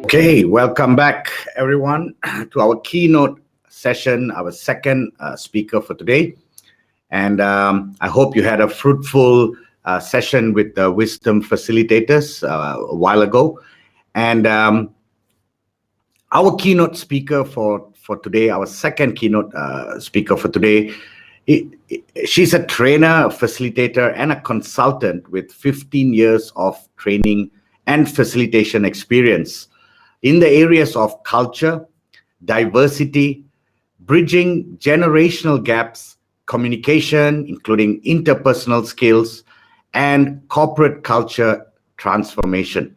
Okay, welcome back everyone to our keynote session, our second speaker for today. And I hope you had a fruitful session with the wisdom facilitators a while ago. And our keynote speaker for today, our second keynote speaker for today, she's a trainer, a facilitator, and a consultant with 15 years of training and facilitation experience in the areas of culture, diversity, bridging generational gaps, communication, including interpersonal skills, and corporate culture transformation.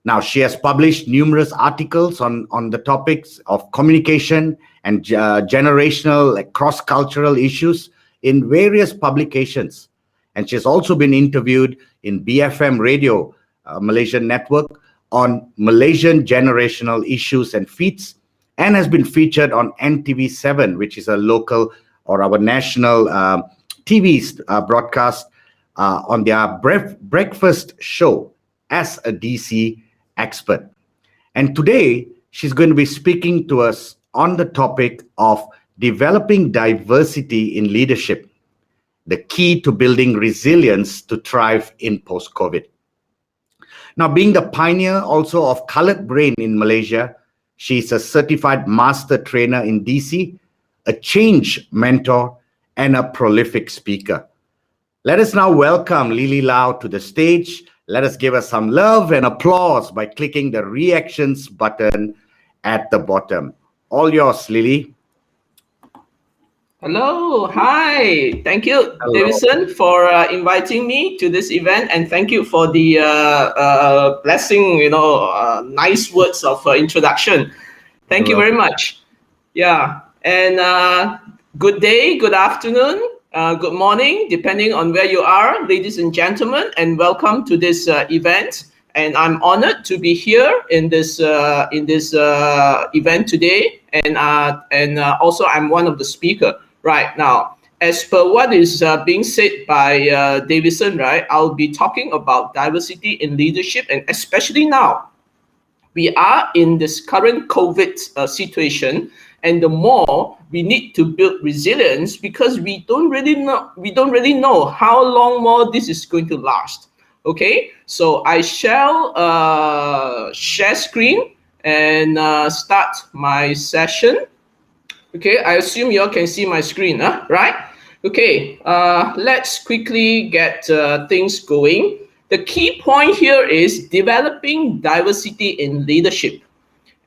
Now, she has published numerous articles on the topics of communication and generational, cross-cultural issues in various publications. And she's also been interviewed in BFM Radio, Malaysian network, on Malaysian generational issues and feats, and has been featured on NTV7, which is a local or our national TV broadcast on their breakfast show as a DC expert. And today, she's going to be speaking to us on the topic of developing diversity in leadership, the key to building resilience to thrive in post-COVID. Now, being the pioneer also of Colored Brain in Malaysia, she's a certified master trainer in DC, a change mentor, and a prolific speaker. Let us now welcome Lily Lau to the stage. Let us give her some love and applause by clicking the reactions button at the bottom. All yours, Lily. Hello, hi. Thank you, Hello. Davidson, for inviting me to this event, and thank you for the blessing, nice words of introduction. Thank you very much. Yeah, and good day, good afternoon, good morning, depending on where you are, ladies and gentlemen, and welcome to this event. And I'm honored to be here in this event today, and also I'm one of the speakers. Right now, as per what is being said by Davidson, right, I'll be talking about diversity in leadership, and especially now, we are in this current COVID situation, and the more we need to build resilience because we don't really know how long more this is going to last. Okay, so I shall share screen and start my session. Okay, I assume you all can see my screen, right? Okay, let's quickly get things going. The key point here is developing diversity in leadership.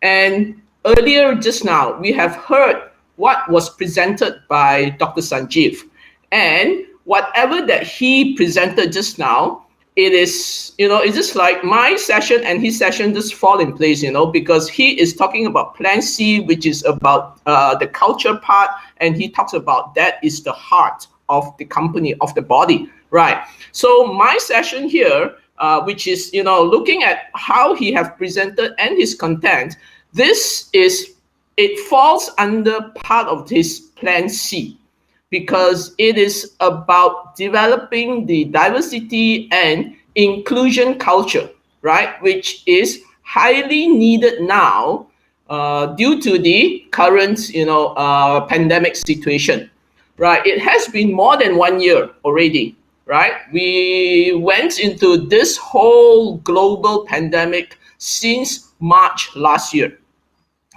And earlier just now, we have heard what was presented by Dr. Sanjeev. And whatever that he presented just now, it is, it's just like my session and his session just fall in place, because he is talking about Plan C, which is about the culture part, and he talks about that is the heart of the company, of the body, right? So my session here, which is, looking at how he have presented and his content, it falls under part of this Plan C, because it is about developing the diversity and inclusion culture, right? Which is highly needed now due to the current, pandemic situation, right? It has been more than 1 year already, right? We went into this whole global pandemic since March last year.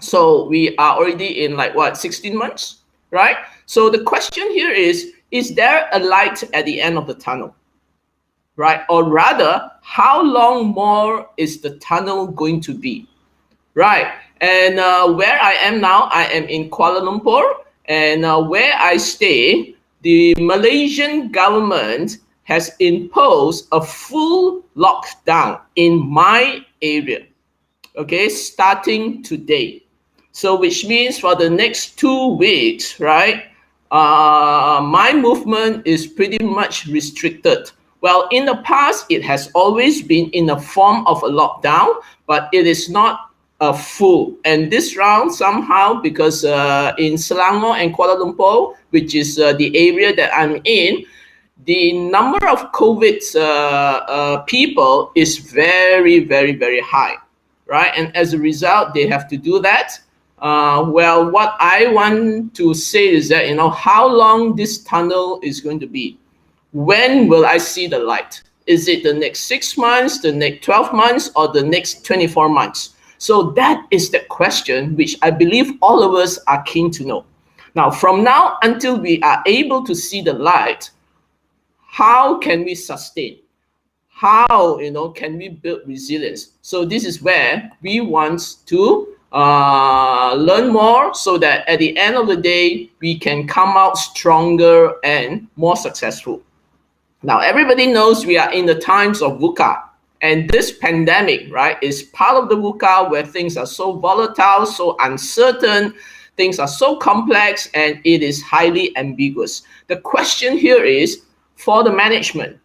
So we are already in 16 months, right? So the question here is there a light at the end of the tunnel, right? Or rather, how long more is the tunnel going to be, right? And where I am now, I am in Kuala Lumpur, and where I stay, the Malaysian government has imposed a full lockdown in my area, okay, starting today. So which means for the next 2 weeks, right, my movement is pretty much restricted. Well, in the past, it has always been in a form of a lockdown, but it is not a full. And this round somehow, because in Selangor and Kuala Lumpur, which is the area that I'm in, the number of COVID people is very, very, very high, right? And as a result, they have to do that. Well, what I want to say is that, how long this tunnel is going to be. When will I see the light? Is it the next 6 months, the next 12 months, or the next 24 months? So that is the question which I believe all of us are keen to know. Now, from now until we are able to see the light, how can we sustain? How can we build resilience? So this is where we want to learn more, so that at the end of the day, we can come out stronger and more successful. Now, everybody knows we are in the times of VUCA, and this pandemic, right, is part of the VUCA, where things are so volatile, so uncertain, things are so complex, and it is highly ambiguous. The question here is for the management,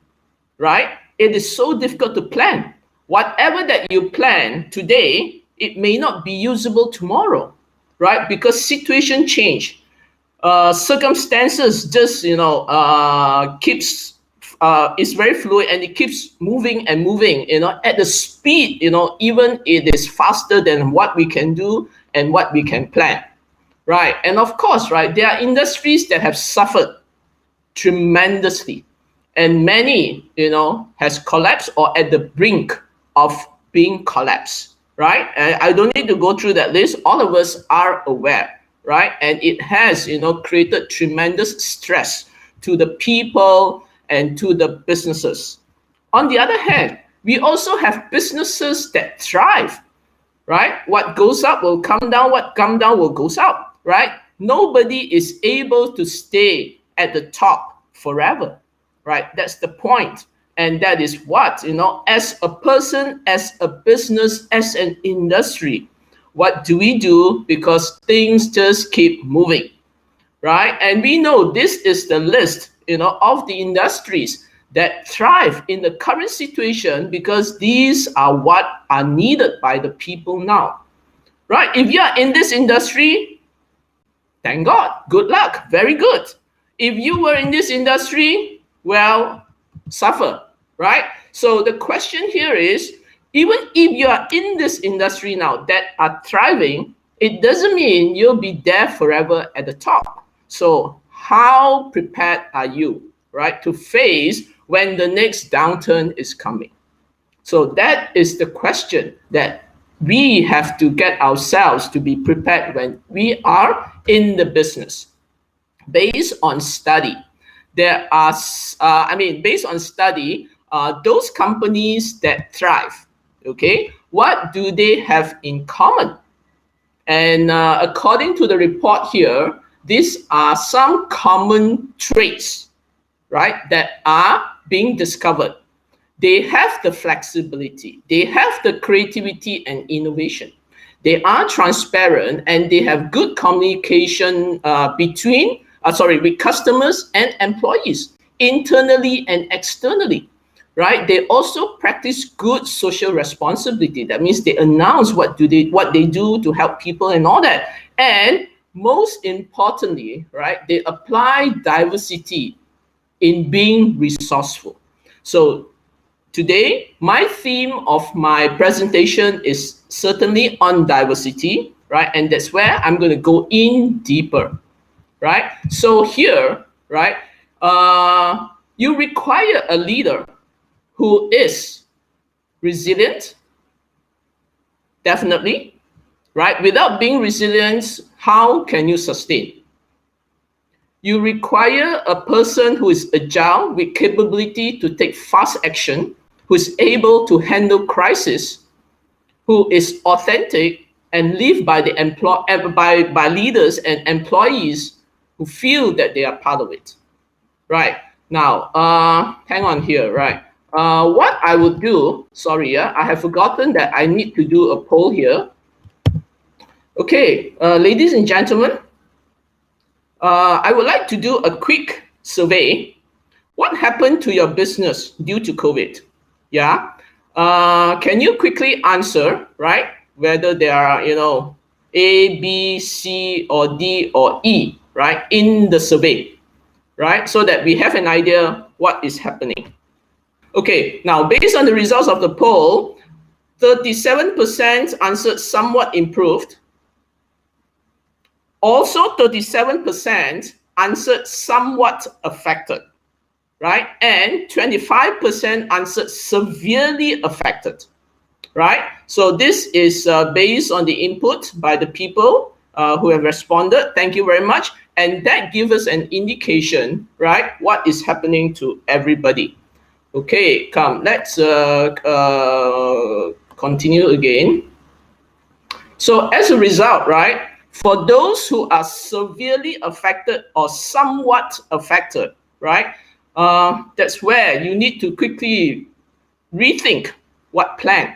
right? It is so difficult to plan. Whatever that you plan today, it may not be usable tomorrow, right? Because situation change, circumstances just keeps is very fluid, and it keeps moving and moving. At the speed, even it is faster than what we can do and what we can plan, right? And of course, right, there are industries that have suffered tremendously, and many has collapsed or at the brink of being collapsed, right? And I don't need to go through that list. All of us are aware, right? And it has created tremendous stress to the people and to the businesses. On the other hand, we also have businesses that thrive, right? What goes up will come down, what comes down will goes up, right? Nobody is able to stay at the top forever, right? That's the point. And that is what, as a person, as a business, as an industry, what do we do? Because things just keep moving, right? And we know this is the list, of the industries that thrive in the current situation, because these are what are needed by the people now, right? If you are in this industry, thank God, good luck, very good. If you were in this industry, well, suffer, right? So the question here is, even if you are in this industry now that are thriving, it doesn't mean you'll be there forever at the top. So how prepared are you, right, to face when the next downturn is coming? So that is the question that we have to get ourselves to be prepared when we are in the business. Based on study, there are, based on study, those companies that thrive, okay, what do they have in common? And according to the report here, these are some common traits, right, that are being discovered. They have the flexibility, they have the creativity and innovation. They are transparent, and they have good communication with customers and employees, internally and externally, right? They also practice good social responsibility. That means they announce what they do to help people and all that. And most importantly, right, they apply diversity in being resourceful. So today, my theme of my presentation is certainly on diversity, right? And that's where I'm going to go in deeper, right? So here, right, you require a leader who is resilient, definitely, right? Without being resilient, how can you sustain? You require a person who is agile with capability to take fast action, who is able to handle crisis, who is authentic and live by by leaders and employees who feel that they are part of it. Right. Now, hang on here, right? What I would do, sorry, I have forgotten that I need to do a poll here. Okay, ladies and gentlemen, I would like to do a quick survey. What happened to your business due to COVID? Yeah. Can you quickly answer, right? Whether there are, A, B, C, or D, or E, right, in the survey, right? So that we have an idea what is happening. Okay, now based on the results of the poll, 37% answered somewhat improved. Also, 37% answered somewhat affected, right? And 25% answered severely affected, right? So this is based on the input by the people who have responded. Thank you very much. And that gives us an indication, right, what is happening to everybody. Okay, come, let's continue again. So as a result, right, for those who are severely affected or somewhat affected, right, that's where you need to quickly rethink what plan,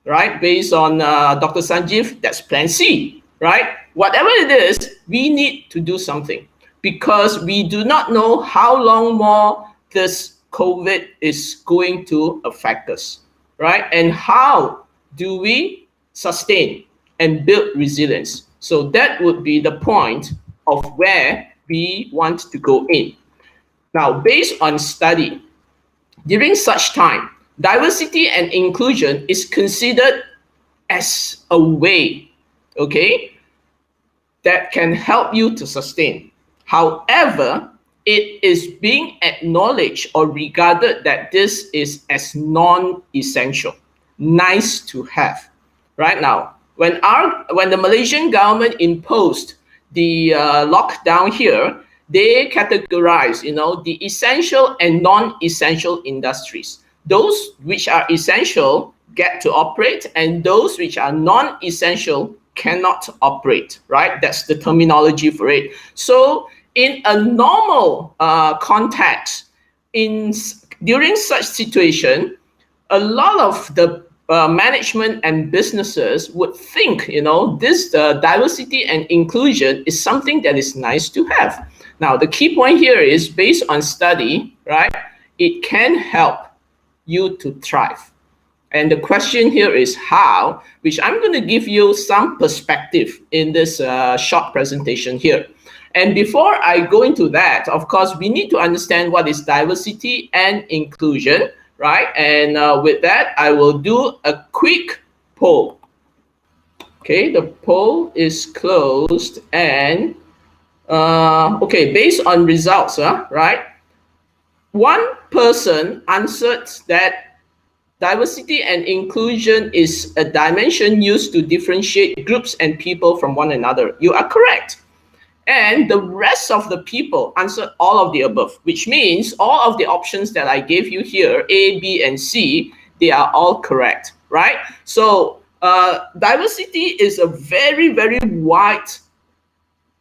right? Based on Dr. Sanjeev, that's plan C, right? Whatever it is, we need to do something because we do not know how long more this COVID is going to affect us, right? And how do we sustain and build resilience? So that would be the point of where we want to go in. Now, based on study, during such time, diversity and inclusion is considered as a way, okay, that can help you to sustain. However, it is being acknowledged or regarded that this is as non-essential, nice to have. Right now, when the Malaysian government imposed the lockdown here, they categorize, the essential and non-essential industries. Those which are essential get to operate, and those which are non-essential cannot operate, right? That's the terminology for it. So in a normal context, during such situation, a lot of the management and businesses would think, this diversity and inclusion is something that is nice to have. Now, the key point here is based on study, right? It can help you to thrive. And the question here is how, which I'm going to give you some perspective in this short presentation here. And before I go into that, of course, we need to understand what is diversity and inclusion, right? And with that, I will do a quick poll. Okay, the poll is closed. And okay, based on results, right? One person answered that diversity and inclusion is a dimension used to differentiate groups and people from one another. You are correct. And the rest of the people answered all of the above, which means all of the options that I gave you here, A, B, and C, they are all correct, right? So diversity is a very, very wide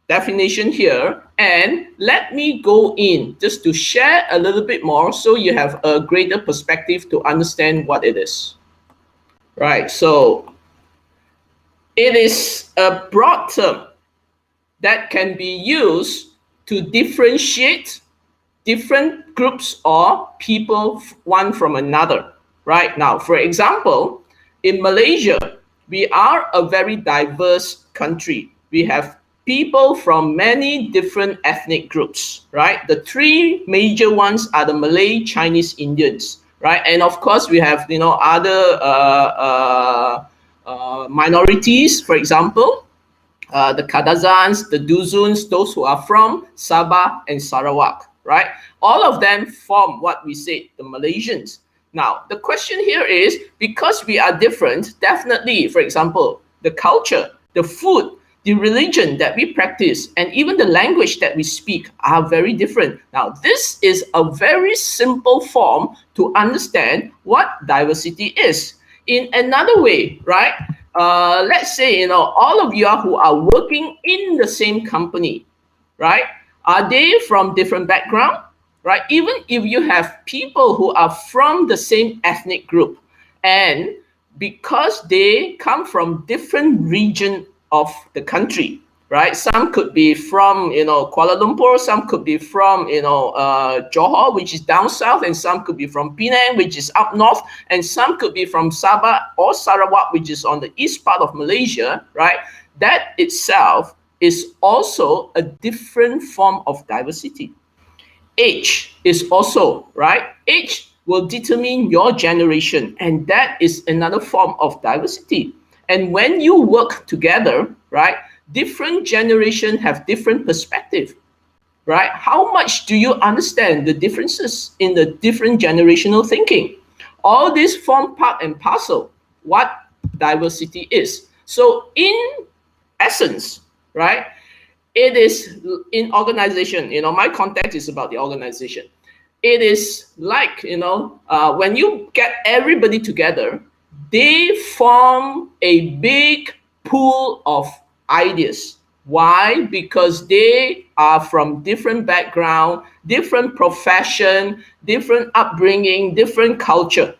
definition here. And let me go in just to share a little bit more so you have a greater perspective to understand what it is. Right, so it is a broad term that can be used to differentiate different groups or people one from another. Right now, for example, in Malaysia, we are a very diverse country. We have people from many different ethnic groups, right? The three major ones are the Malay, Chinese, Indians, right? And of course, we have, other minorities, for example, the Kadazans, the Duzuns, those who are from Sabah and Sarawak, right? All of them form what we say, the Malaysians. Now, the question here is, because we are different, definitely, for example, the culture, the food, the religion that we practice, and even the language that we speak are very different. Now, this is a very simple form to understand what diversity is. In another way, right? Let's say, all of you who are working in the same company, right? Are they from different background, right? Even if you have people who are from the same ethnic group, and because they come from different region of the country, right? Some could be from, Kuala Lumpur, some could be from, Johor, which is down south, and some could be from Penang, which is up north, and some could be from Sabah or Sarawak, which is on the east part of Malaysia, right? That itself is also a different form of diversity. Age is also, right? Age will determine your generation, and that is another form of diversity. And when you work together, right, different generations have different perspective, right? How much do you understand the differences in the different generational thinking? All this form part and parcel what diversity is. So in essence, right, it is in organization, my context is about the organization. It is like, when you get everybody together, they form a big pool of ideas. Why? Because they are from different background, different profession, different upbringing, different culture,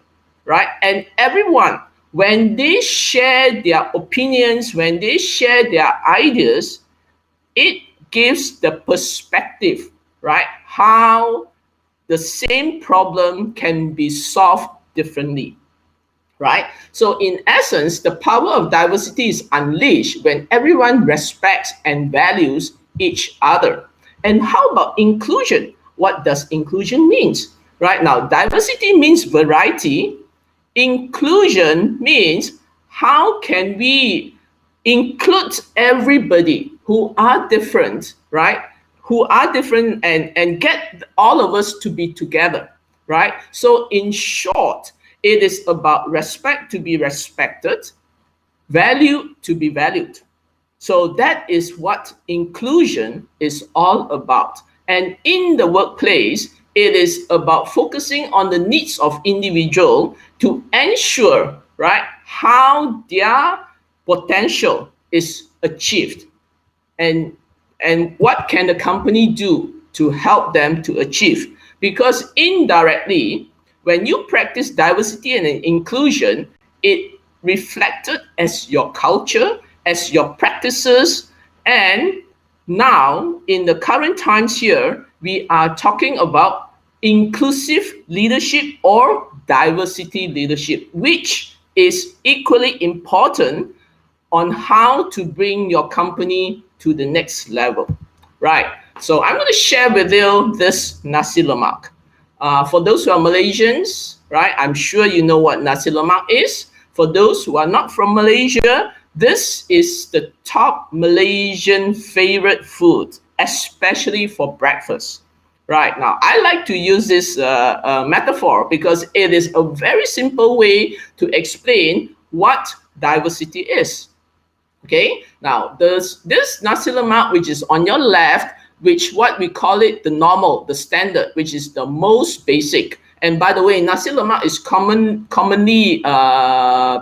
right? And everyone, when they share their opinions, when they share their ideas, it gives the perspective, right? How the same problem can be solved differently, right? So in essence, the power of diversity is unleashed when everyone respects and values each other. And how about inclusion? What does inclusion mean? Right now, diversity means variety. Inclusion means how can we include everybody who are different, right? Who are different and get all of us to be together, right? So in short, it is about respect to be respected, value to be valued. So that is what inclusion is all about. And in the workplace, it is about focusing on the needs of individual to ensure, right, how their potential is achieved. And what can the company do to help them to achieve? Because indirectly, when you practice diversity and inclusion, it reflected as your culture, as your practices. And now, in the current times here, we are talking about inclusive leadership or diversity leadership, which is equally important on how to bring your company to the next level, right? So I'm going to share with you this nasi lemak. For those who are Malaysians, right, I'm sure you know what nasi lemak is. For those who are not from Malaysia, this is the top Malaysian favorite food, especially for breakfast. Right now, I like to use this metaphor because it is a very simple way to explain what diversity is. Okay, now this nasi lemak, which is on your left, which what we call it the normal, the standard, which is the most basic. And by the way, nasi lemak is commonly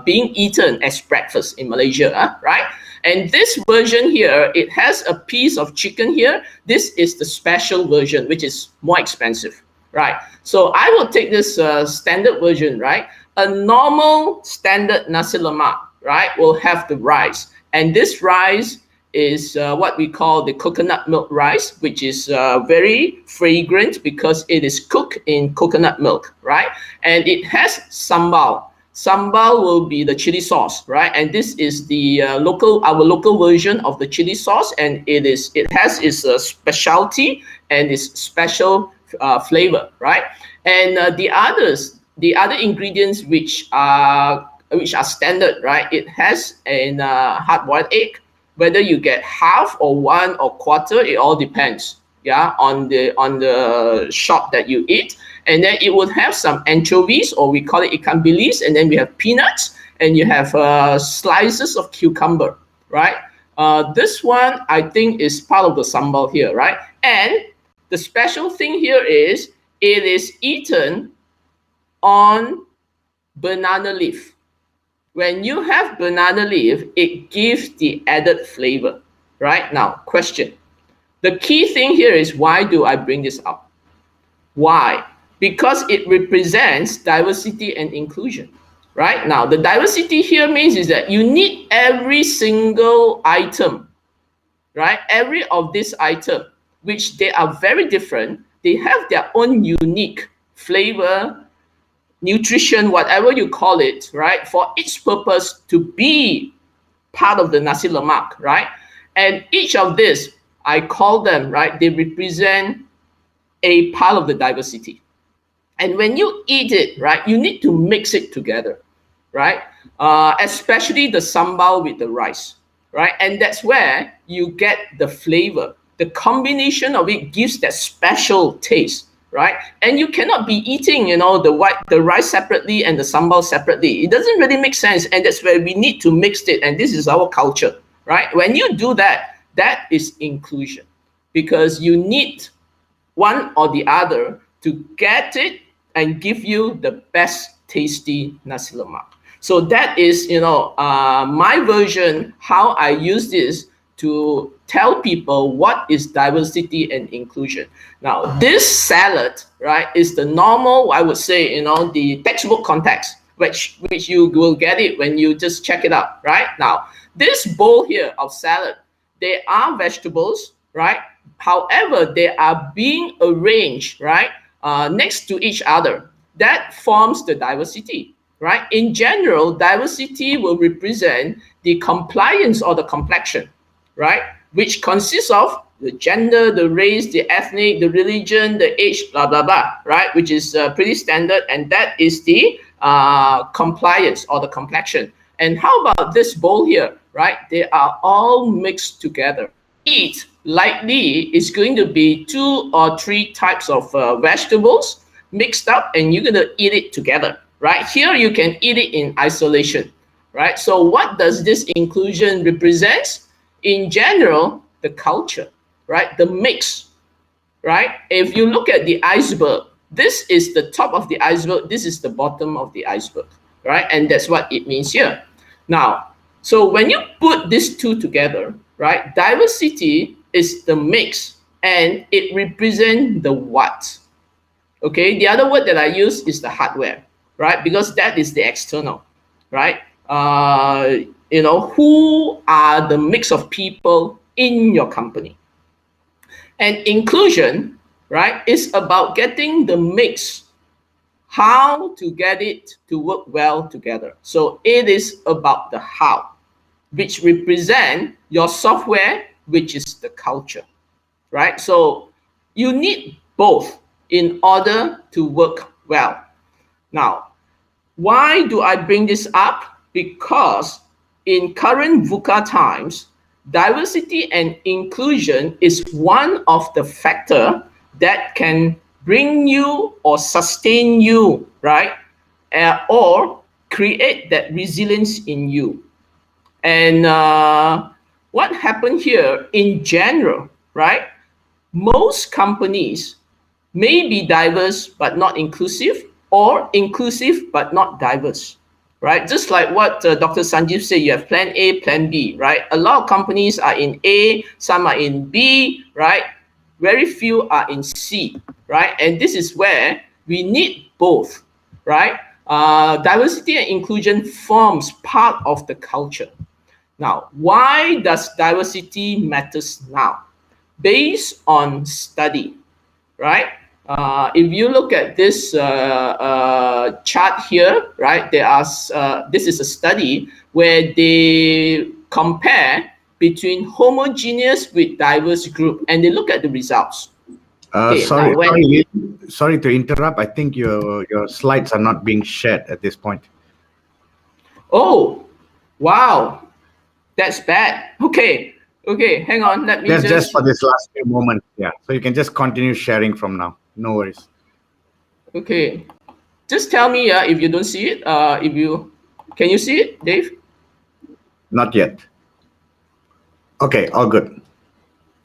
being eaten as breakfast in Malaysia, right? And this version here, it has a piece of chicken here. This is the special version, which is more expensive, right? So I will take this standard version, right? A normal standard nasi lemak, right, will have the rice. And this rice is what we call the coconut milk rice, which is very fragrant because it is cooked in coconut milk, right? And it has sambal. Sambal will be the chili sauce, right? And this is the our local version of the chili sauce, and it has its specialty and its special flavor, right? And the other ingredients which are standard, right? It has a hard-boiled egg. Whether you get half or one or quarter, it all depends, yeah, on the shop that you eat. And then it would have some anchovies, or we call it ikan bilis, and then we have peanuts, and you have slices of cucumber, right? This one, I think, is part of the sambal here, right? And the special thing here is it is eaten on banana leaf. When you have banana leaf, it gives the added flavor, right? Now, question. The key thing here is, why do I bring this up? Why? Because it represents diversity and inclusion, right? Now, the diversity here means is that you need every single item, right? Every of this item, which they are very different, they have their own unique flavor, nutrition, whatever you call it, right? For each purpose to be part of the nasi lemak, right? And each of this, I call them, right? They represent a part of the diversity. And when you eat it, right, you need to mix it together, right? Especially the sambal with the rice, right? And that's where you get the flavor. The combination of it gives that special taste, right? And you cannot be eating, the rice separately and the sambal separately. It doesn't really make sense. And that's where we need to mix it. And this is our culture, right? When you do that, that is inclusion, because you need one or the other to get it and give you the best tasty nasi lemak. So that is, my version, how I use this to tell people what is diversity and inclusion. Now, this salad, right, is the normal, I would say, the textbook context, which you will get it when you just check it out, right? Now, this bowl here of salad, they are vegetables, right? However, they are being arranged, right, next to each other. That forms the diversity, right? In general, diversity will represent the compliance or the complexion, right? Which consists of the gender, the race, the ethnic, the religion, the age, blah, blah, blah, right? Which is pretty standard. And that is the compliance or the complexion. And how about this bowl here, right? They are all mixed together. Eat likely is going to be 2 or 3 types of vegetables mixed up, and you're going to eat it together, right? Here you can eat it in isolation, right? So what does this inclusion represent? In general, the culture, right? The mix, right? If you look at the iceberg, this is the top of the iceberg, this is the bottom of the iceberg, right? And that's what it means here. Now, so when you put these two together, right, diversity is the mix, and it represents the what. Okay, the other word that I use is the hardware, right? Because that is the external, right? Who are the mix of people in your company? And inclusion, right, is about getting the mix, how to get it to work well together. So it is about the how, which represent your software, which is the culture, right? So you need both in order to work well. Now, why do I bring this up? Because in current VUCA times, diversity and inclusion is one of the factors that can bring you or sustain you, right? Or create that resilience in you. And what happened here in general, right? Most companies may be diverse but not inclusive, or inclusive but not diverse, right? Just like what Dr. Sanjeev said, you have plan A, plan B, right? A lot of companies are in A, some are in B, right? Very few are in C, right? And this is where we need both, right? Diversity and inclusion forms part of the culture. Now, why does diversity matters now? Based on study, right? If you look at this chart here, right, this is a study where they compare between homogeneous with diverse group, and they look at the results. Sorry to interrupt. I think your slides are not being shared at this point. Oh, wow, that's bad. Okay, hang on. Let me just for this last few moments. Yeah, so you can just continue sharing from now. No worries. Okay, just tell me if you don't see it. Can you see it, Dave? Not yet. Okay, all good.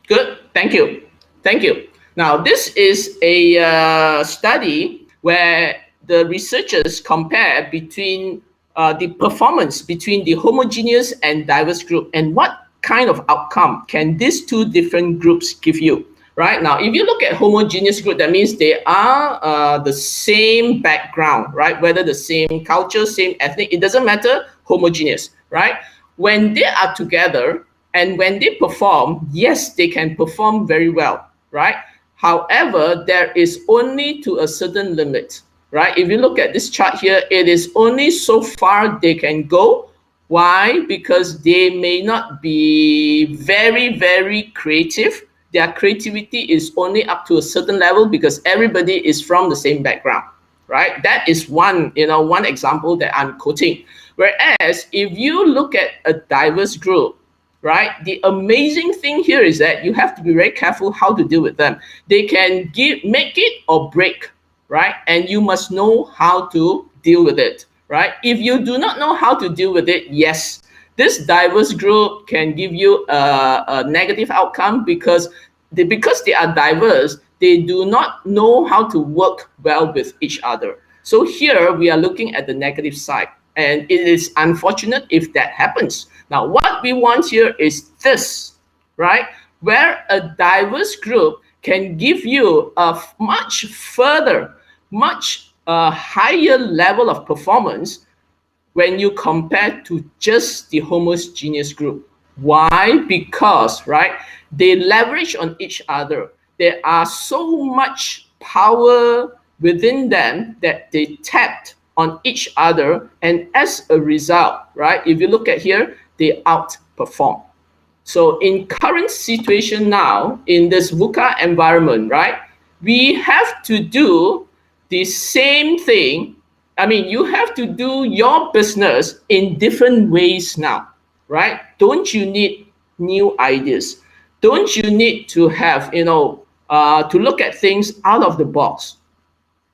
Good. Thank you. Now, this is a study where the researchers compare between the performance between the homogeneous and diverse group, and what kind of outcome can these two different groups give you. Right now, if you look at homogeneous group, that means they are the same background, right? Whether the same culture, same ethnic, it doesn't matter, homogeneous, right? When they are together and when they perform, yes, they can perform very well, right? However, there is only to a certain limit, right? If you look at this chart here, it is only so far they can go. Why? Because they may not be very, very creative. Their creativity is only up to a certain level because everybody is from the same background, right? That is one example that I'm quoting. Whereas if you look at a diverse group, right, the amazing thing here is that you have to be very careful how to deal with them. They can make it or break, right? And you must know how to deal with it, right? If you do not know how to deal with it, yes, this diverse group can give you a negative outcome because they are diverse, they do not know how to work well with each other. So here we are looking at the negative side, and it is unfortunate if that happens. Now, what we want here is this, right? Where a diverse group can give you a much further, much higher level of performance when you compare to just the homogeneous group. Why? Because, right, they leverage on each other. There are so much power within them that they tapped on each other, and as a result, right, if you look at here, they outperform. So in current situation now, in this VUCA environment, right, we have to do the same thing. I mean, you have to do your business in different ways now, right? Don't you need new ideas? Don't you need to have, to look at things out of the box?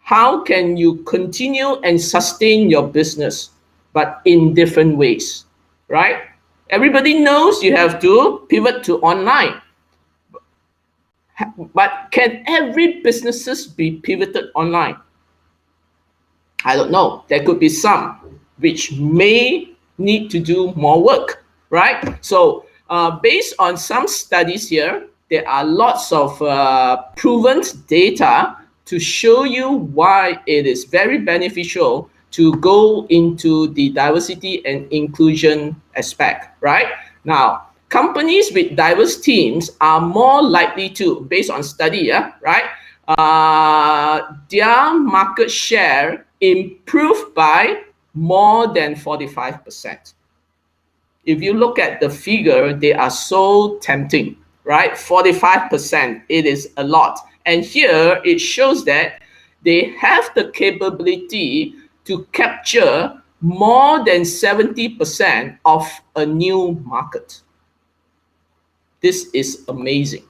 How can you continue and sustain your business, but in different ways, right? Everybody knows you have to pivot to online. But can every businesses be pivoted online? I don't know. There could be some which may need to do more work, right? So based on some studies here, there are lots of proven data to show you why it is very beneficial to go into the diversity and inclusion aspect, right? Now, companies with diverse teams are more likely to, based on study, right? Their market share improved by more than 45%. If you look at the figure, they are so tempting, right? 45%, it is a lot. And here it shows that they have the capability to capture more than 70% of a new market. This is amazing,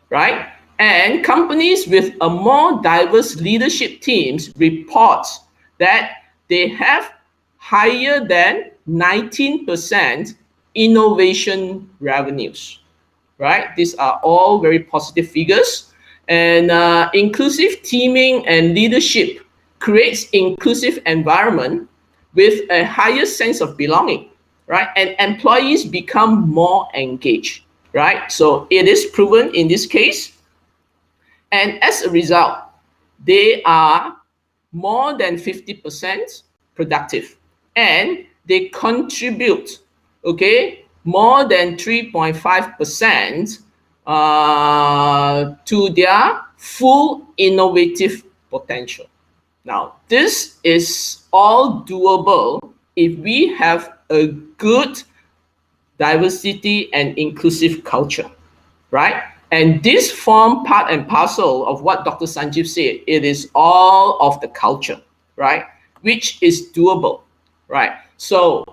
right? And companies with a more diverse leadership teams report that they have higher than 19% innovation revenues, right? These are all very positive figures. And inclusive teaming and leadership creates inclusive environment with a higher sense of belonging, right? And employees become more engaged, right? So it is proven in this case. And as a result, they are more than 50% productive, and they contribute, okay, more than 3.5% to their full innovative potential. Now, this is all doable if we have a good diversity and inclusive culture, right? And this form part and parcel of what Dr. Sanjeev said. It is all of the culture, right? Which is doable, right? So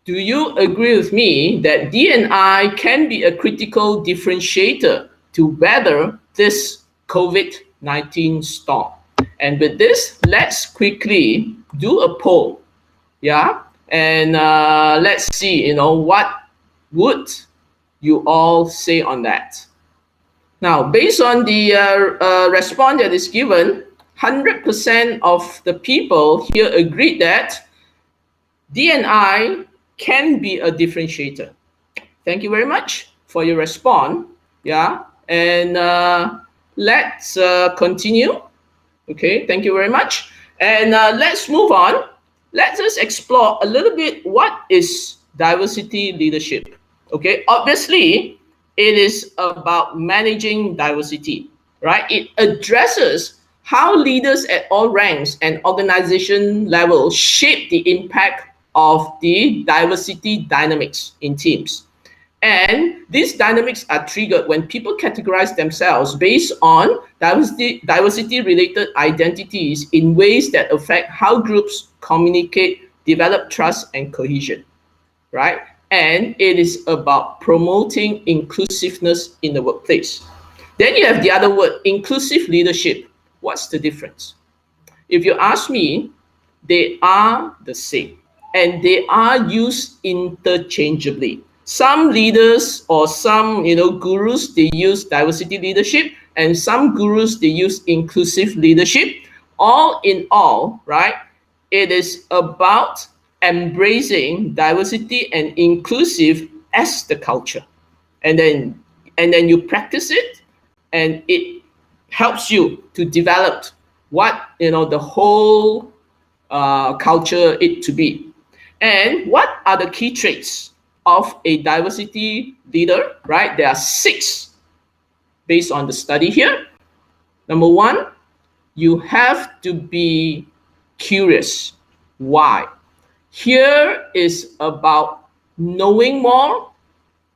do you agree with me that D&I can be a critical differentiator to weather this COVID-19 storm? And with this, let's quickly do a poll, yeah? And let's see, what would you all say on that? Now, based on the response that is given, 100% of the people here agreed that D&I can be a differentiator. Thank you very much for your response. Yeah, and let's continue. Okay, thank you very much. And let's move on. Let's just explore a little bit what is diversity leadership. Okay, obviously, it is about managing diversity, right? It addresses how leaders at all ranks and organization levels shape the impact of the diversity dynamics in teams. And these dynamics are triggered when people categorize themselves based on diversity-related identities in ways that affect how groups communicate, develop trust and cohesion, right? And it is about promoting inclusiveness in the workplace. Then you have the other word, inclusive leadership. What's the difference? If you ask me, they are the same and they are used interchangeably. Some leaders or some gurus, they use diversity leadership, and some gurus, they use inclusive leadership. All in all, right, it is about embracing diversity and inclusive as the culture. And then you practice it, and it helps you to develop what the whole culture it to be. And what are the key traits of a diversity leader, right? There are 6 based on the study here. Number 1, you have to be curious. Why? Here is about knowing more,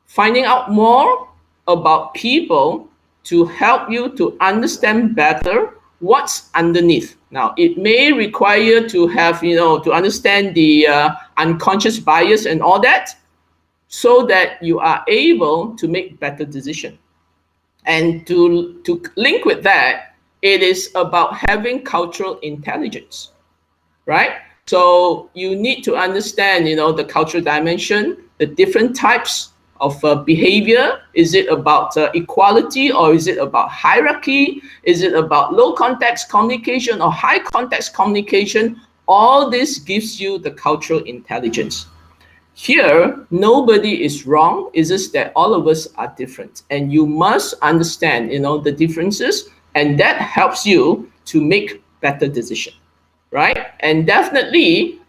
finding out more about people to help you to understand better what's underneath. Now, it may require to have, to understand the unconscious bias and all that, so that you are able to make better decisions. And to link with that, it is about having cultural intelligence, right? So you need to understand, the cultural dimension, the different types of behavior. Is it about equality, or is it about hierarchy? Is it about low context communication or high context communication? All this gives you the cultural intelligence. Here, nobody is wrong. It's just that all of us are different, and you must understand, the differences, and that helps you to make better decisions, right? And definitely,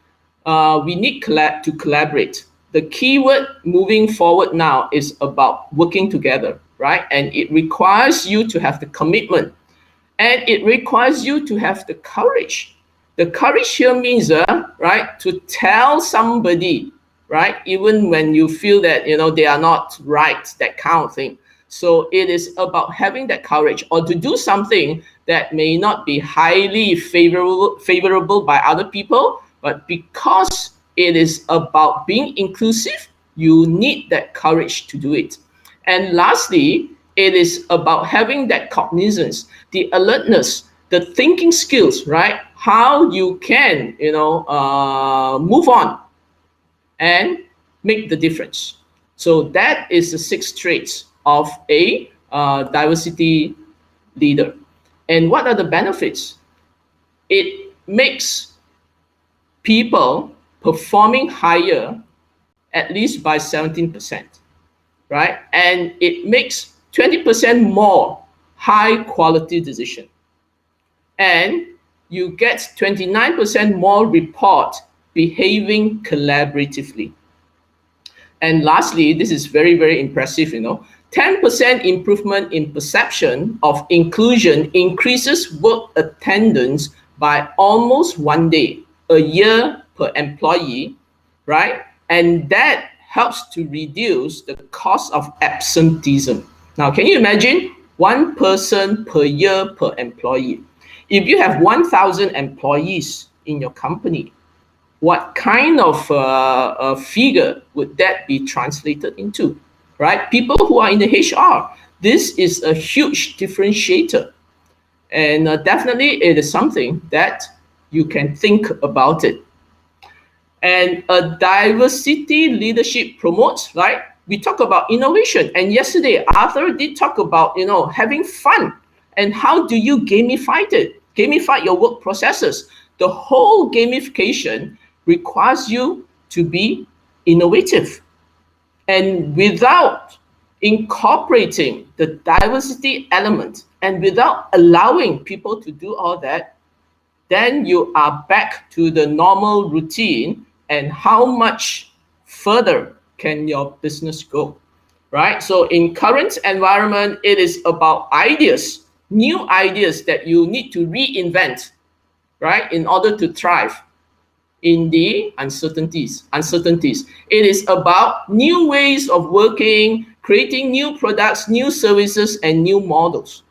we need to collaborate. The key word moving forward now is about working together, right? And it requires you to have the commitment, and it requires you to have the courage. The courage here means, right, to tell somebody, right, even when you feel that they are not right, that kind of thing. So it is about having that courage, or to do something that may not be highly favorable by other people, but because it is about being inclusive, you need that courage to do it. And lastly, it is about having that cognizance, the alertness, the thinking skills, right? How you can move on and make the difference. So that is the 6 traits of a diversity leader. And what are the benefits? It makes people performing higher at least by 17%, right? And it makes 20% more high quality decision. And you get 29% more report behaving collaboratively. And lastly, this is very, very impressive, 10% improvement in perception of inclusion increases work attendance by almost 1 day, a year per employee, right? And that helps to reduce the cost of absenteeism. Now, can you imagine 1 person per year per employee? If you have 1,000 employees in your company, what kind of figure would that be translated into, right? People who are in the HR, this is a huge differentiator. And definitely it is something that you can think about it. And a diversity leadership promotes, right? We talk about innovation. And yesterday, Arthur did talk about, having fun. And how do you gamify it? Gamify your work processes. The whole gamification requires you to be innovative. And without incorporating the diversity element and without allowing people to do all that, then you are back to the normal routine. And how much further can your business go, right? So in current environment, it is about ideas, new ideas that you need to reinvent, right, in order to thrive in the uncertainties. It is about new ways of working, creating new products, new services, and new models,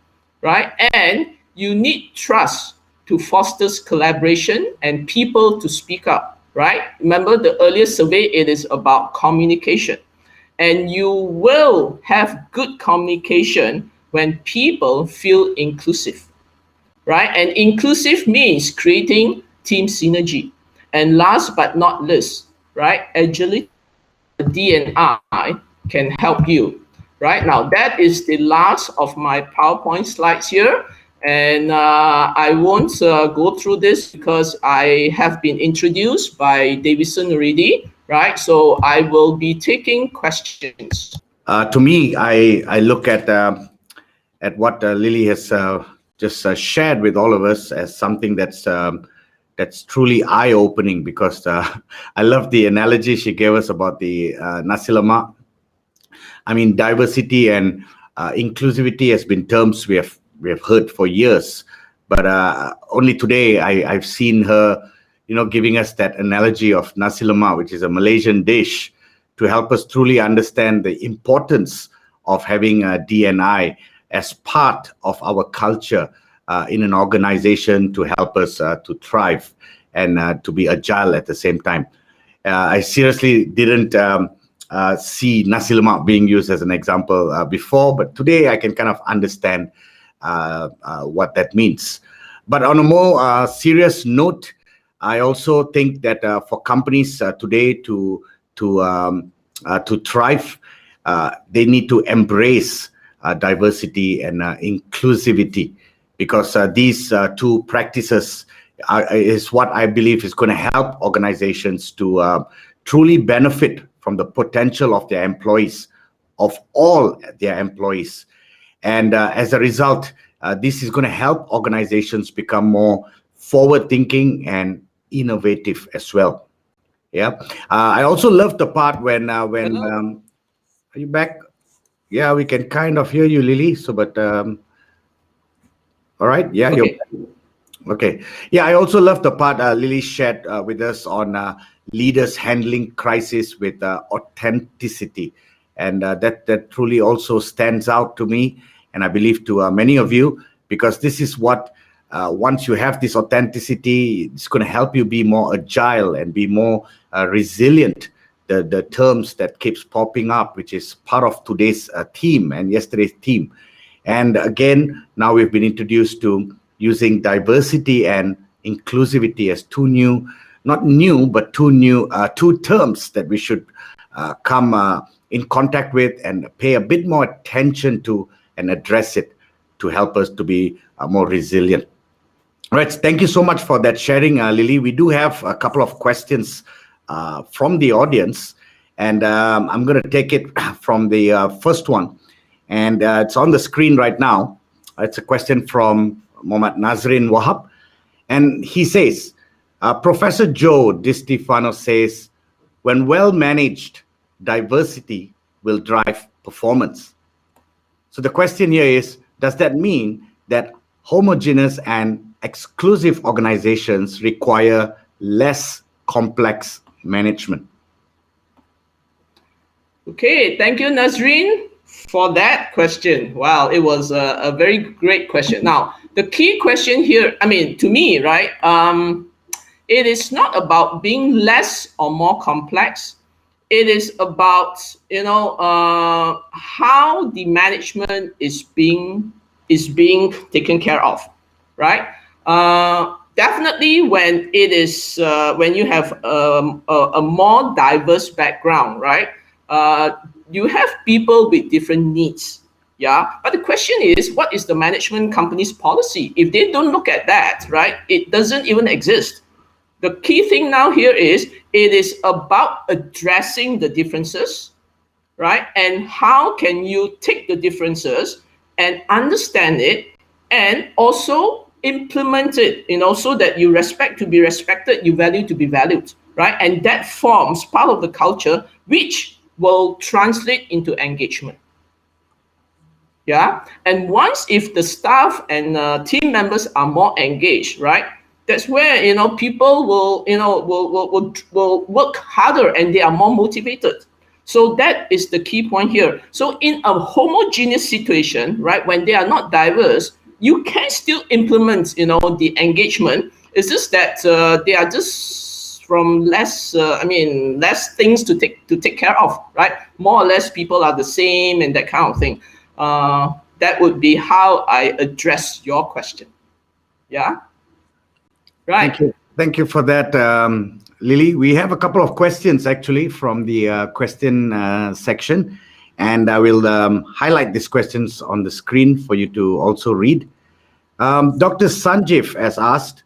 right? And you need trust to foster collaboration and people to speak up, right? Remember the earlier survey, it is about communication. And you will have good communication when people feel inclusive, right? And inclusive means creating team synergy. And last but not least, right? Agility, D&I can help you. Right now, that is the last of my PowerPoint slides here. And I won't go through this because I have been introduced by Davidson already, right? So I will be taking questions. To me, I look at what Lily has just shared with all of us as something that's truly eye-opening, because I love the analogy she gave us about the nasi lemak. I mean, diversity and inclusivity has been terms we have heard for years, but only today I've seen her, giving us that analogy of nasi lemak, which is a Malaysian dish, to help us truly understand the importance of having D&I as part of our culture in an organization to help us to thrive and to be agile at the same time. I seriously didn't see nasi lemak being used as an example before, but today I can kind of understand what that means. But on a more serious note, I also think that for companies today to thrive, they need to embrace diversity and inclusivity, because these two practices is what I believe is going to help organizations to truly benefit from the potential of their employees, of all their employees. And as a result, this is going to help organizations become more forward-thinking and innovative as well. Yeah. I also love the part when are you back? Yeah, we can kind of hear you, Lily. So, but all right. Yeah, Okay. Okay. Yeah, I also love the part Lily shared with us on leaders handling crisis with authenticity, and that truly also stands out to me, and I believe to many of you, because this is what once you have this authenticity, it's going to help you be more agile and be more resilient. The terms that keeps popping up, which is part of today's theme and yesterday's theme. And again, now we've been introduced to using diversity and inclusivity as two terms that we should come in contact with and pay a bit more attention to and address it to help us to be more resilient. All right, thank you so much for that sharing, Lily. We do have a couple of questions from the audience, and I'm going to take it from the first one, and it's on the screen right now. It's a question from Mohammad Nazrin Wahab, and he says, Professor Joe DiStefano says, when well managed, diversity will drive performance. So the question here is, does that mean that homogeneous and exclusive organizations require less complex management? Okay, thank you, Nazreen, for that question. Wow, it was a very great question. Now, the key question here, I mean, to me, right, it is not about being less or more complex. It is about, how the management is being taken care of, right? Definitely when it is when you have a more diverse background, right? You have people with different needs, yeah. But the question is, what is the management company's policy? If they don't look at that, right, it doesn't even exist. The key thing now here is it is about addressing the differences, right? And how can you take the differences and understand it and also implement it, so that you respect to be respected, you value to be valued, right? And that forms part of the culture which will translate into engagement. Yeah. And once if the staff and team members are more engaged, right, That's where, people will work harder and they are more motivated. So that is the key point here. So in a homogeneous situation, right, when they are not diverse, you can still implement, the engagement. It's just that they are just from less things to take care of, right? More or less people are the same and that kind of thing. That would be how I address your question. Yeah. Right. Thank you. Thank you for that, Lily. We have a couple of questions actually from the question section, and I will highlight these questions on the screen for you to also read. Dr. Sanjeev has asked,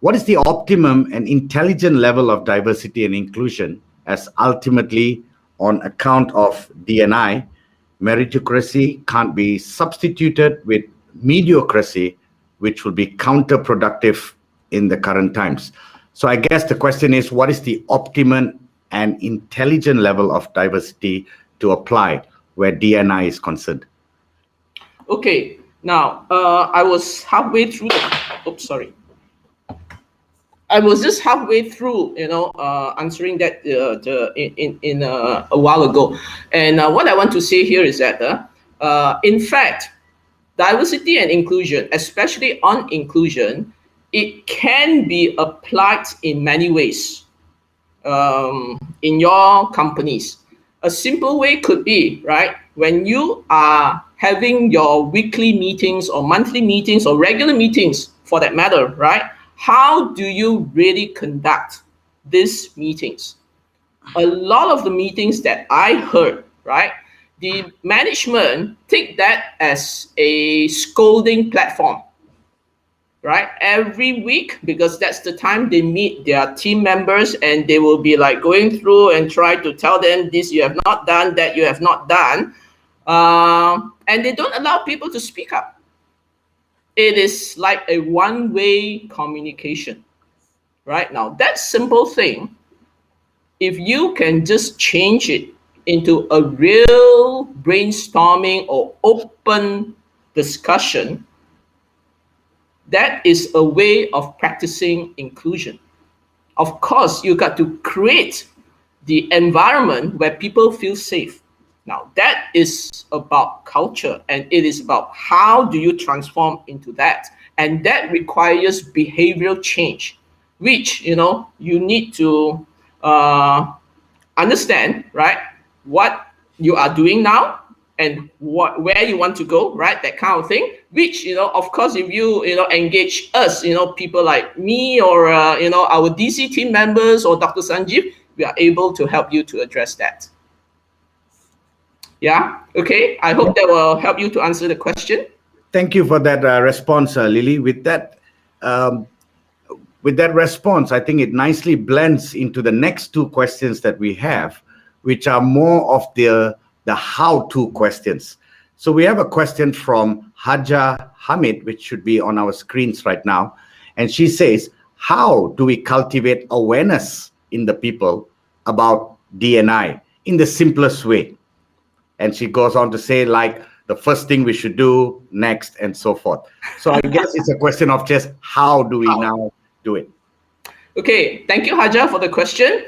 what is the optimum and intelligent level of diversity and inclusion, as ultimately on account of D&I, meritocracy can't be substituted with mediocrity, which will be counterproductive in the current times. So I guess the question is, what is the optimum and intelligent level of diversity to apply where D&I is concerned? Okay, now I was halfway through. I was just halfway through, answering that a while ago, and what I want to say here is that, in fact, diversity and inclusion, especially on inclusion, it can be applied in many ways in your companies. A simple way could be, right, when you are having your weekly meetings or monthly meetings or regular meetings for that matter, right? How do you really conduct these meetings? A lot of the meetings that I heard, right, the management take that as a scolding platform, right? Every week, because that's the time they meet their team members, and they will be like going through and try to tell them this you have not done, that you have not done, and they don't allow people to speak up. It is like a one-way communication, right? Now that simple thing, if you can just change it into a real brainstorming or open discussion, that is a way of practicing inclusion. Of course, you got to create the environment where people feel safe. Now, that is about culture, and it is about how do you transform into that. And that requires behavioral change, which, you need to understand, right, what you are doing now and where you want to go, right, that kind of thing, which, of course, if you, engage us, people like me or, our DC team members or Dr. Sanjeev, we are able to help you to address that. Yeah, okay, I hope that will help you to answer the question. Thank you for that response, Lily. With that response, I think it nicely blends into the next two questions that we have, which are more of the how-to questions. So we have a question from Haja Hamid, which should be on our screens right now. And she says, how do we cultivate awareness in the people about D&I in the simplest way? And she goes on to say, like, the first thing we should do next and so forth. So I guess it's a question of just how do we now do it? Okay, thank you, Haja, for the question.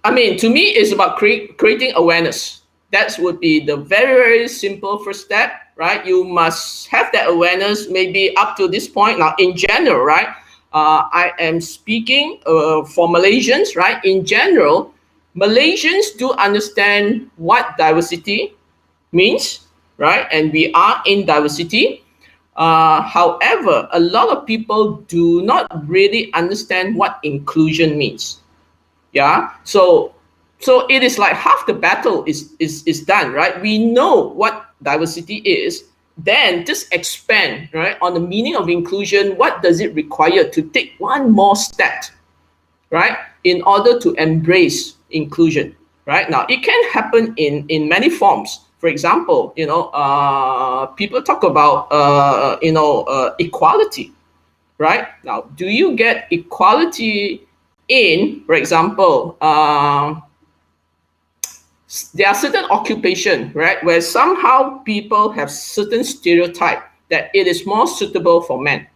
I mean, to me, it's about creating awareness. That would be the very, very simple first step, right? You must have that awareness maybe up to this point. Now, in general, right, I am speaking for Malaysians, right? In general, Malaysians do understand what diversity means, right? And we are in diversity. However, a lot of people do not really understand what inclusion means. Yeah, so it is like half the battle is done, right? We know what diversity is, then just expand, right, on the meaning of inclusion. What does it require to take one more step, right, in order to embrace inclusion, right? Now, it can happen in many forms. For example, people talk about, equality, right? Now, do you get equality in, for example, there are certain occupation, right, where somehow people have certain stereotype that it is more suitable for men,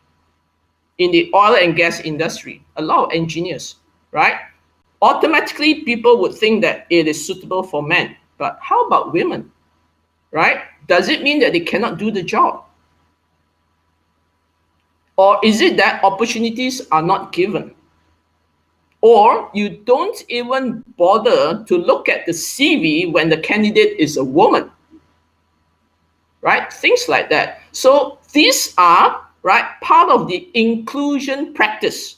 in the oil and gas industry, a lot of engineers, right? Automatically, people would think that it is suitable for men. But how about women, right? Does it mean that they cannot do the job? Or is it that opportunities are not given? Or you don't even bother to look at the CV when the candidate is a woman, right? Things like that. So these are, right, part of the inclusion practice.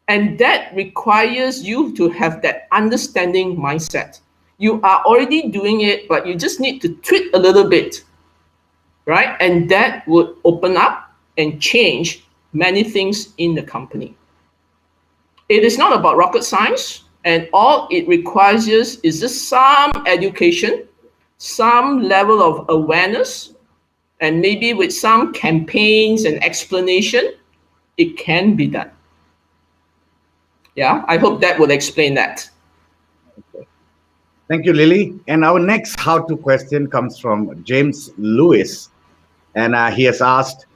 And that requires you to have that understanding mindset. You are already doing it, but you just need to tweak a little bit, right? And that would open up and change many things in the company. It is not about rocket science, and all it requires is just some education, some level of awareness, and maybe with some campaigns and explanation, it can be done. Yeah, I hope that will explain that. Thank you, Lily. And our next how-to question comes from James Lewis. And he has asked,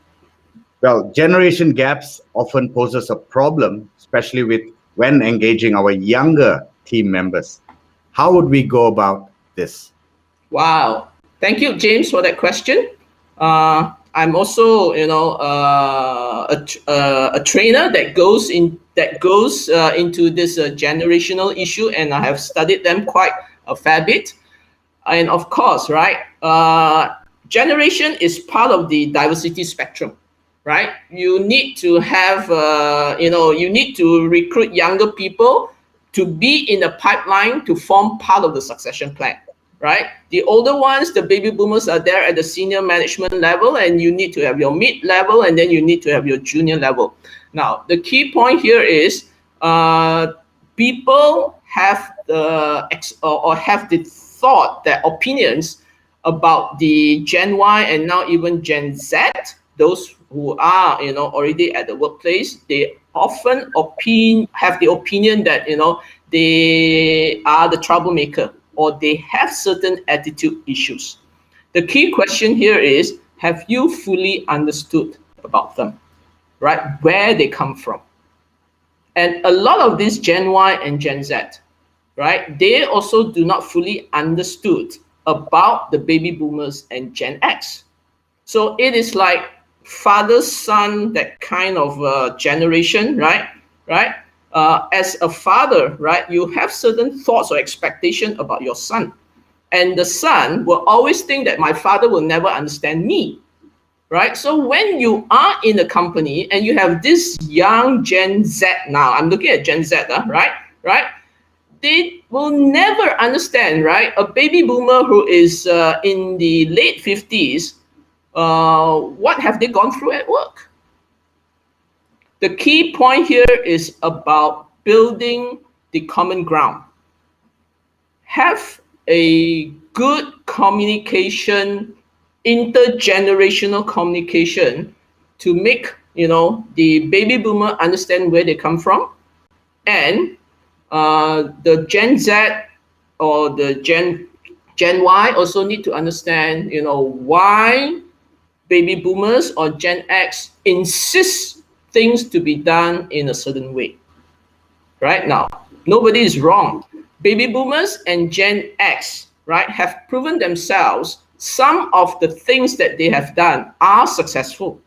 well, generation gaps often poses a problem, especially with when engaging our younger team members. How would we go about this? Wow. Thank you, James, for that question. I'm also, a trainer that goes into this generational issue, and I have studied them quite a fair bit. And of course, right, generation is part of the diversity spectrum, right? You need to have, you need to recruit younger people to be in the pipeline to form part of the succession plan, right? The older ones, the baby boomers, are there at the senior management level, and you need to have your mid level, and then you need to have your junior level. Now, the key point here is people have the thought, their opinions about the Gen Y and now even Gen Z, those who are already at the workplace. They often have the opinion that they are the troublemaker, or they have certain attitude issues. The key question here is, have you fully understood about them, right? Where they come from. And a lot of these Gen Y and Gen Z, right, they also do not fully understood about the baby boomers and Gen X. So it is like father, son, that kind of generation, right? As a father, right, you have certain thoughts or expectation about your son. And the son will always think that my father will never understand me, right? So when you are in a company and you have this young Gen Z now, I'm looking at Gen Z, right? They will never understand, right? A baby boomer who is in the late 50s, what have they gone through at work? The key point here is about building the common ground. Have a good communication, intergenerational communication, to make the baby boomer understand where they come from, and the Gen Z or the Gen Y also need to understand why baby boomers or Gen X insist things to be done in a certain way. Right now, nobody is wrong. Baby boomers and Gen X, right, have proven themselves. Some of the things that they have done are successful,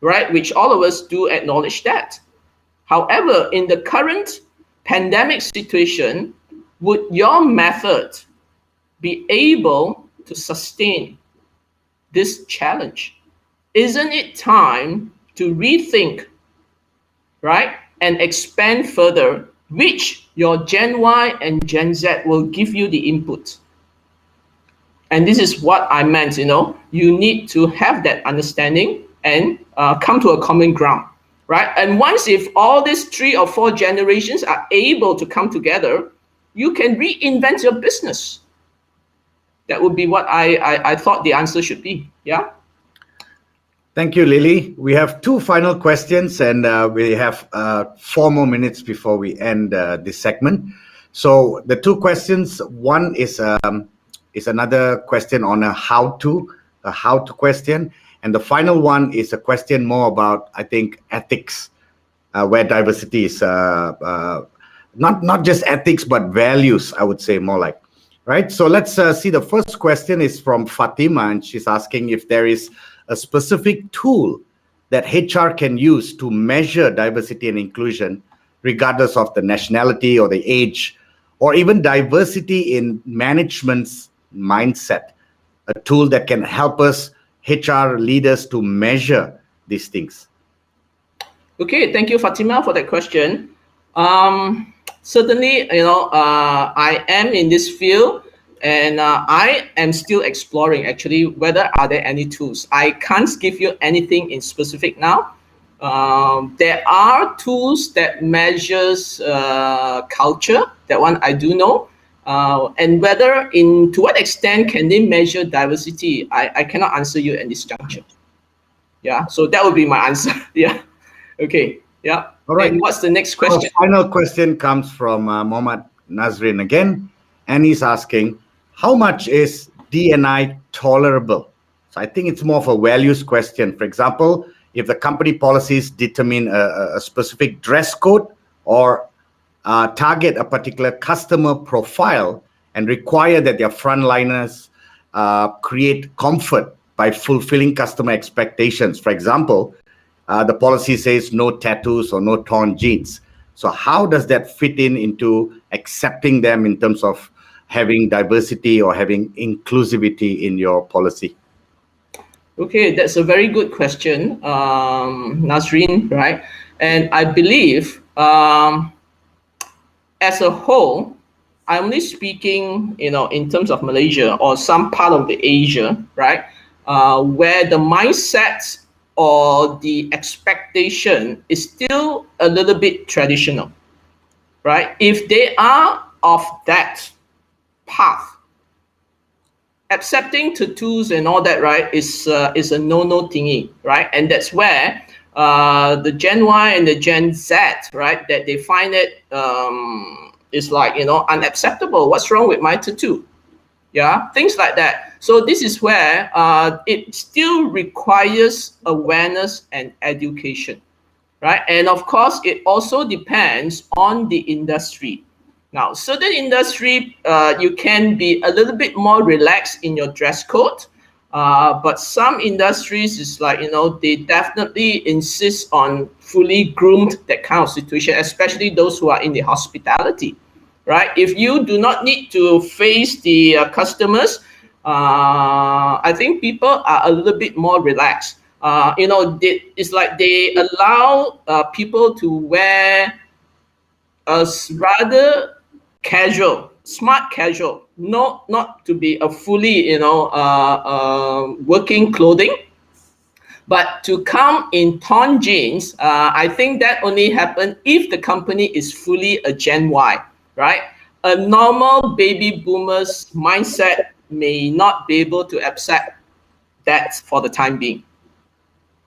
right? Which all of us do acknowledge that. However, in the current pandemic situation, would your method be able to sustain this challenge? Isn't it time to rethink, right, and expand further, which your Gen Y and Gen Z will give you the input? And this is what I meant, you need to have that understanding and come to a common ground, right? And once if all these 3 or 4 generations are able to come together, you can reinvent your business. That would be what I thought the answer should be, yeah? Thank you, Lily. We have 2 final questions, and we have 4 more minutes before we end this segment. So the 2 questions, one is another question on a how-to question, And the final one is a question more about, I think, ethics, where diversity is not just ethics, but values, I would say more like. Right. So let's see. The first question is from Fatima, and she's asking if there is a specific tool that HR can use to measure diversity and inclusion, regardless of the nationality or the age, or even diversity in management's mindset. A tool that can help us HR leaders to measure these things. Okay, thank you, Fatima, for that question. Certainly, I am in this field, and I am still exploring actually whether are there any tools. I can't give you anything in specific now. There are tools that measures culture. That one I do know, and whether to what extent can they measure diversity, I cannot answer you at this juncture. Yeah, so that would be my answer. Yeah. Okay. Yeah. All right. And what's the next question? Our final question comes from Mohammad Nazrin again, and he's asking, how much is D&I tolerable? So I think it's more of a values question. For example, if the company policies determine a specific dress code or target a particular customer profile and require that their frontliners create comfort by fulfilling customer expectations. For example, the policy says no tattoos or no torn jeans. So how does that fit into accepting them in terms of having diversity or having inclusivity in your policy? Okay, that's a very good question, Nazreen, right? And I believe as a whole, I'm only speaking, in terms of Malaysia or some part of the Asia, right? Where the mindset or the expectation is still a little bit traditional, right? If they are of that path, accepting tattoos and all that, right, is a no-no thingy, right? And that's where the Gen Y and the Gen Z, right, that they find it is like, unacceptable. What's wrong with my tattoo? Yeah, things like that. So this is where it still requires awareness and education, right? And of course, it also depends on the industry. Now, certain industry, you can be a little bit more relaxed in your dress code, but some industries is like, they definitely insist on fully groomed, that kind of situation, especially those who are in the hospitality, right? If you do not need to face the customers, I think people are a little bit more relaxed. It's like they allow people to wear a rather casual, smart casual, not to be a fully, working clothing, but to come in torn jeans. I think that only happens if the company is fully a Gen Y, right? A normal baby boomers mindset may not be able to accept that for the time being.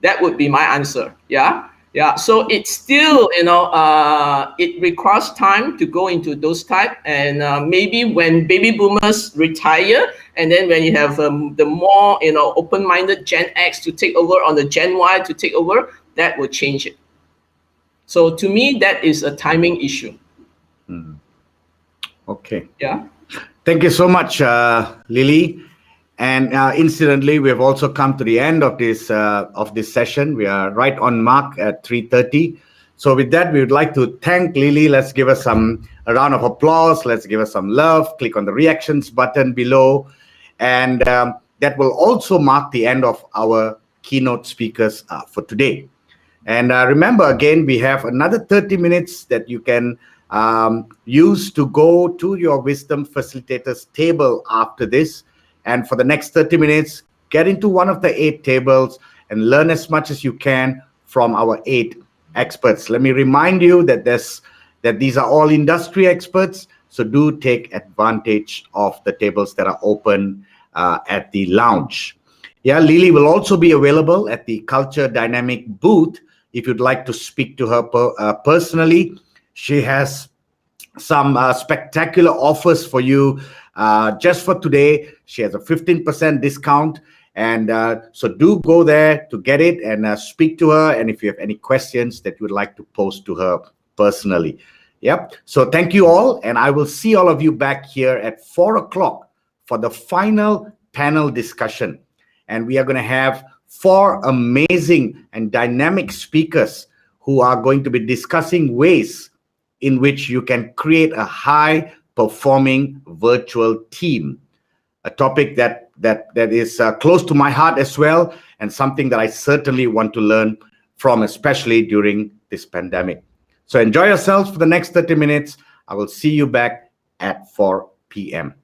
That would be my answer. Yeah. So it's still, it requires time to go into those type, and maybe when baby boomers retire, and then when you have the more, open-minded Gen X to take over on the Gen Y to take over, that will change it. So to me, that is a timing issue. Okay. Yeah. Thank you so much, Lily. And incidentally, we have also come to the end of this session. We are right on mark at 3:30. So with that, we would like to thank Lily. Let's give us a round of applause. Let's give us some love. Click on the reactions button below. And that will also mark the end of our keynote speakers for today. And remember, again, we have another 30 minutes that you can use to go to your Wisdom Facilitators table after this. And for the next 30 minutes, get into one of the 8 tables and learn as much as you can from our 8 experts. Let me remind you that these are all industry experts, so do take advantage of the tables that are open at the lounge. Yeah, Lily will also be available at the Culture Dynamic booth if you'd like to speak to her personally. She has some spectacular offers for you just for today. She has a 15% discount, And so do go there to get it and speak to her. And if you have any questions that you would like to pose to her personally. Yep. So thank you all. And I will see all of you back here at 4 o'clock for the final panel discussion. And we are going to have 4 amazing and dynamic speakers who are going to be discussing ways in which you can create a high-performing virtual team, a topic that is close to my heart as well, and something that I certainly want to learn from, especially during this pandemic. So enjoy yourselves for the next 30 minutes. I will see you back at 4 p.m.